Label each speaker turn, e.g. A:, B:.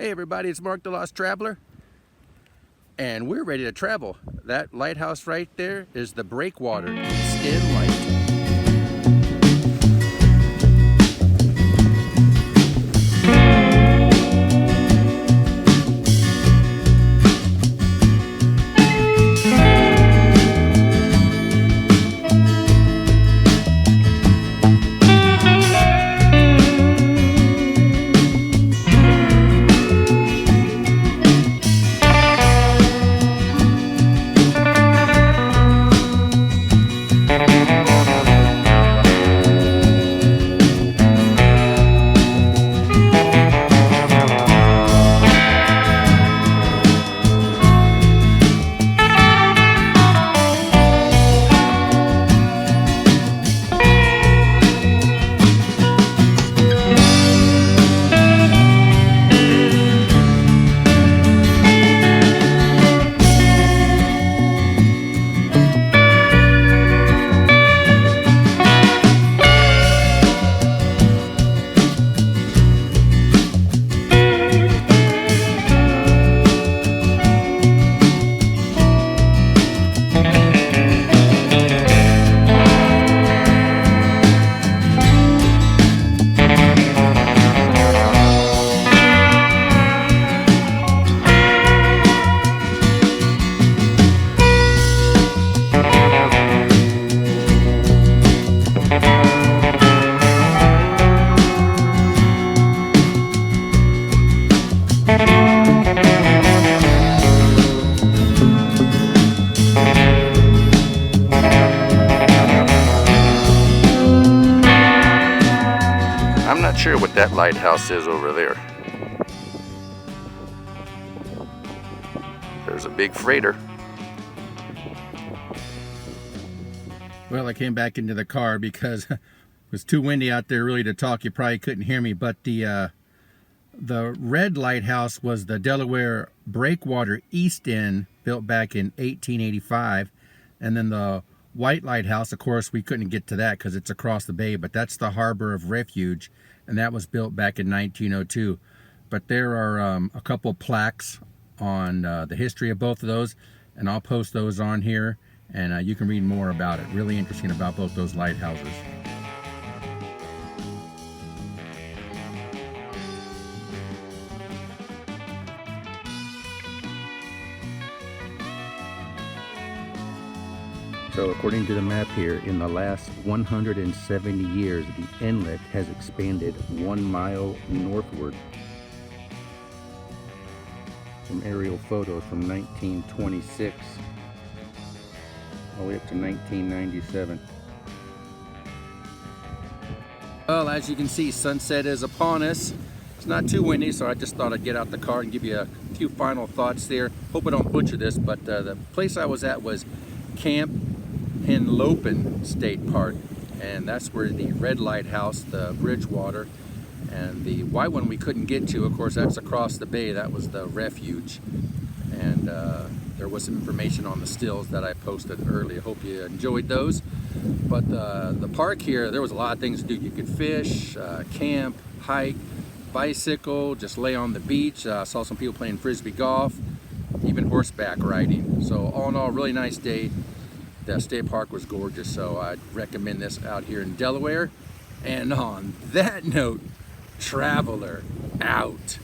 A: Hey everybody, it's Mark the Lost Traveler, and we're ready to travel. That lighthouse right there is the Breakwater. It's in light. I'm not sure what that lighthouse is over there. There's a big freighter. Well, I came back into the car because it was too windy out there really to talk. You probably couldn't hear me, but the red lighthouse was the Delaware Breakwater East End, built back in 1885, and then the white lighthouse, of course, we couldn't get to that because it's across the bay, but that's the Harbor of Refuge, and that was built back in 1902. But there are a couple plaques on the history of both of those, and I'll post those on here, and you can read more about it. Really interesting about both those lighthouses. So according to the map here, in the last 170 years, the inlet has expanded 1 mile northward. Some aerial photos from 1926 all the way up to 1997. Well, as you can see, sunset is upon us. It's not too windy, so I just thought I'd get out the car and give you a few final thoughts there. Hope I don't butcher this, but the place I was at was Cape Henlopen State Park, and that's where the red lighthouse, the Breakwater, and the white one we couldn't get to, of course, that's across the bay. That was the Refuge, and there was some information on the stills that I posted earlier. Hope you enjoyed those. But the park here, there was a lot of things to do. You could fish, camp, hike, bicycle, just lay on the beach. I saw some people playing frisbee golf, even horseback riding. So all in all, really nice day. The state park was gorgeous, so I'd recommend this out here in Delaware. And on that note, traveler out.